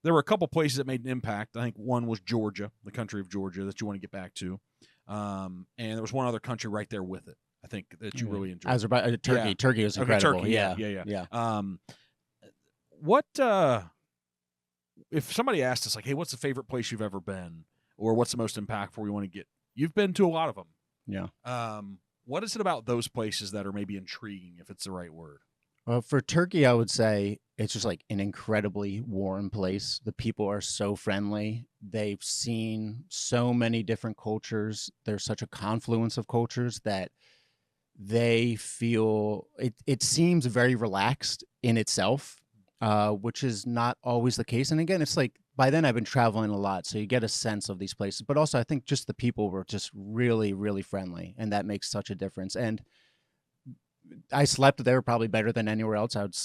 there were a couple places that made an impact. I think one was Georgia, the country of Georgia, that you want to get back to, and there was one other country right there with it. I think that you really enjoyed. Azerbaijan, Turkey. Yeah. Turkey was Okay, incredible. Turkey. Yeah. What if somebody asked us like, "Hey, what's the favorite place you've ever been, or what's the most impactful you want to get?" You've been to a lot of them. Yeah. What is it about those places that are maybe intriguing, if it's the right word? Well, for Turkey, I would say it's just like an incredibly warm place. The people are so friendly. They've seen so many different cultures. There's such a confluence of cultures that they feel it seems very relaxed in itself, which is not always the case. And again, it's like by then I've been traveling a lot, so you get a sense of these places. But also, I think just the people were just really, really friendly, and that makes such a difference. And I slept there probably better than anywhere else. I would,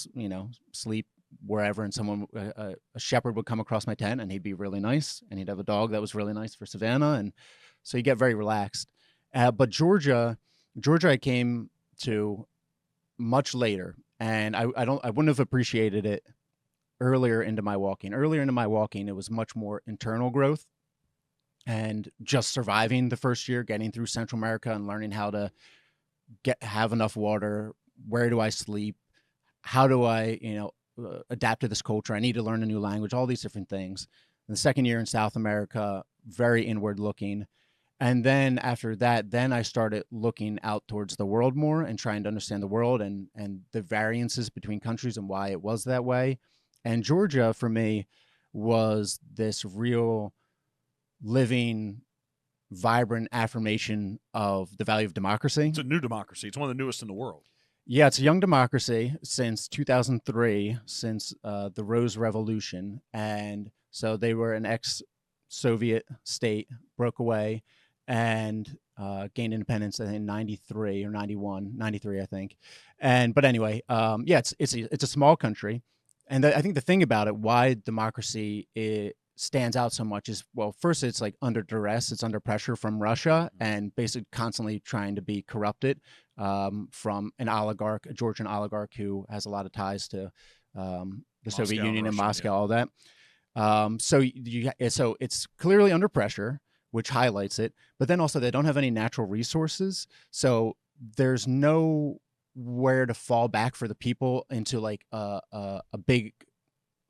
sleep wherever, and a shepherd would come across my tent, and he'd be really nice, and he'd have a dog that was really nice for Savannah, and so you get very relaxed. But Georgia, I came to much later, and I wouldn't have appreciated it earlier into my walking. Earlier into my walking, it was much more internal growth and just surviving the first year, getting through Central America and learning how to have enough water. Where do I sleep? How do I, adapt to this culture? I need to learn a new language, all these different things. And the second year in South America, very inward looking. And then after that, then I started looking out towards the world more and trying to understand the world and the variances between countries and why it was that way. And Georgia, for me, was this real living, vibrant affirmation of the value of democracy. It's a new democracy. It's one of the newest in the world. Yeah, it's a young democracy since 2003, since the Rose Revolution. And so they were an ex-Soviet state, broke away, and gained independence, I think, in 93 or 91, 93, I think. But anyway, it's a small country. And I think the thing about it, why democracy stands out so much is, well, first, it's like under duress. It's under pressure from Russia and basically constantly trying to be corrupted from an oligarch, a Georgian oligarch who has a lot of ties to the Soviet Union and Moscow, all that. So it's clearly under pressure, which highlights it. But then also they don't have any natural resources. So there's nowhere to fall back for the people into like a big,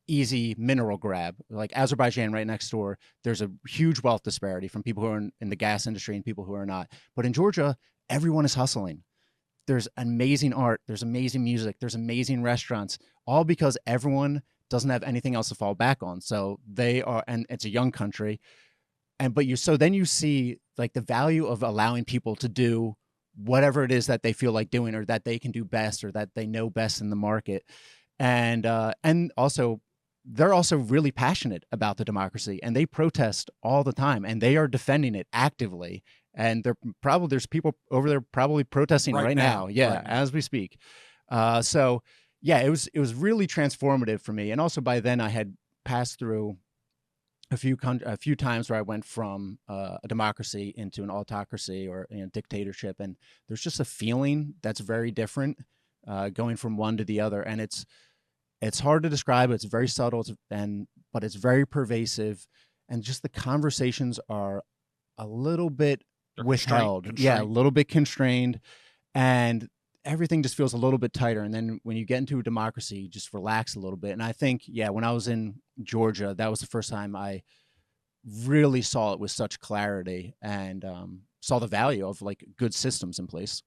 easy mineral grab. Like Azerbaijan right next door, there's a huge wealth disparity from people who are in the gas industry and people who are not. But in Georgia, everyone is hustling. There's amazing art, there's amazing music, there's amazing restaurants, all because everyone doesn't have anything else to fall back on. So they are, and it's a young country. Then you see like the value of allowing people to do whatever it is that they feel like doing or that they can do best or that they know best in the market. And also they're also really passionate about the democracy and they protest all the time and they are defending it actively. And there's people over there probably protesting right now. Yeah. Right now. As we speak. So yeah, it was really transformative for me. And also by then I had passed through a few times where I went from a democracy into an autocracy or dictatorship. And there's just a feeling that's very different going from one to the other. And it's hard to describe. It's very subtle, but it's very pervasive. And just the conversations are a little bit withheld. Yeah, a little bit constrained. And everything just feels a little bit tighter. And then when you get into a democracy, you just relax a little bit. And I think, when I was in Georgia, that was the first time I really saw it with such clarity and saw the value of like good systems in place.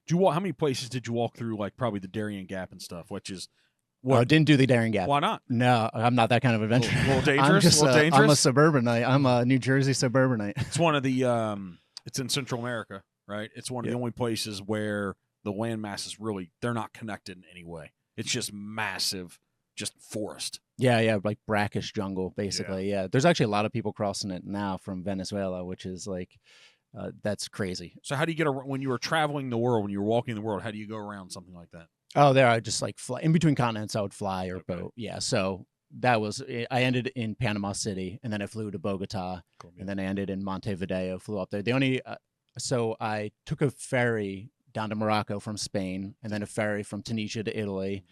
How many places did you walk through? Like probably the Darien Gap and stuff, which is what? Didn't do the Darien Gap. Why not? No, I'm not that kind of adventurer. A little dangerous. I'm a suburbanite. I'm a New Jersey suburbanite. It's one of the. It's in Central America, right? It's one of the only places where the land masses they're not connected in any way. It's just massive, just forest. Yeah, like brackish jungle, basically. Yeah. There's actually a lot of people crossing it now from Venezuela, which is like, that's crazy. So how do you get around when you were traveling the world, when you were walking the world? How do you go around something like that? Oh, there I just like fly in between continents. I would fly or boat. Yeah, so I ended in Panama City, and then I flew to Bogota, and then I ended in Montevideo. Flew up there. So I took a ferry down to Morocco from Spain, and then a ferry from Tunisia to Italy,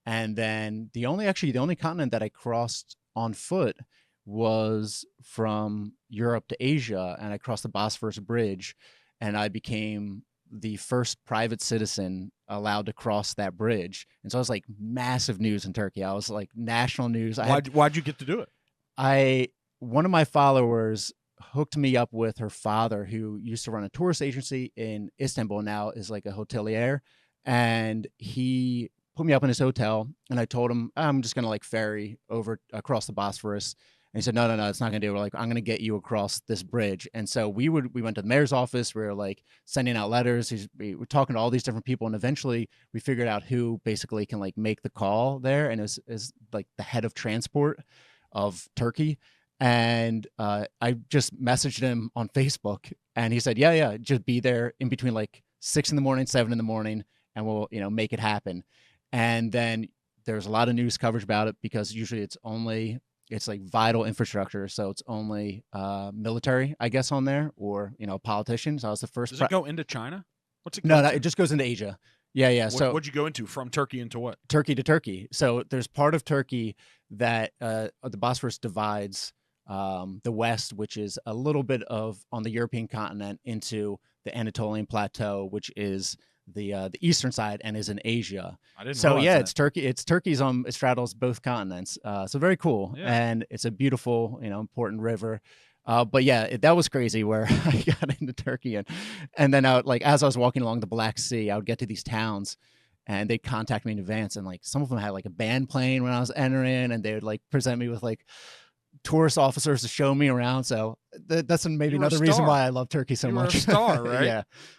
and then the only continent that I crossed on foot was from Europe to Asia, and I crossed the Bosphorus Bridge, and I became the first private citizen allowed to cross that bridge. And so I was like massive news in Turkey. I was like national news. Why'd you get to do it? One of my followers hooked me up with her father, who used to run a tourist agency in Istanbul, now is like a hotelier. And he put me up in his hotel, and I told him, I'm just going to like ferry over across the Bosphorus. And he said, no, it's not going to do it. We're like, I'm going to get you across this bridge. And so we went to the mayor's office. We were like sending out letters. We were talking to all these different people. And eventually we figured out who basically can like make the call there. And it was like the head of transport of Turkey. And I just messaged him on Facebook, and he said, yeah, just be there in between like 6 a.m, 7 a.m, and we'll, make it happen. And then there's a lot of news coverage about it, because usually it's like vital infrastructure. So it's only military, I guess, on there, or, politicians. I was the first. Does it go into China? What's it? No, it just goes into Asia. Yeah. So what'd you go into from Turkey into what? Turkey to Turkey. So there's part of Turkey that the Bosphorus divides the West, which is a little bit of on the European continent, into the Anatolian Plateau, which is the eastern side and is in Asia. I didn't. So yeah, that. it's Turkey. It's Turkey's it straddles both continents. So very cool, yeah. And it's a beautiful, important river. But yeah, that was crazy where I got into Turkey, and then as I was walking along the Black Sea, I would get to these towns, and they'd contact me in advance, and like some of them had like a band playing when I was entering, and they would like present me with like tourist officers to show me around. So that's maybe another reason why I love Turkey so much. You were a star, right? Yeah.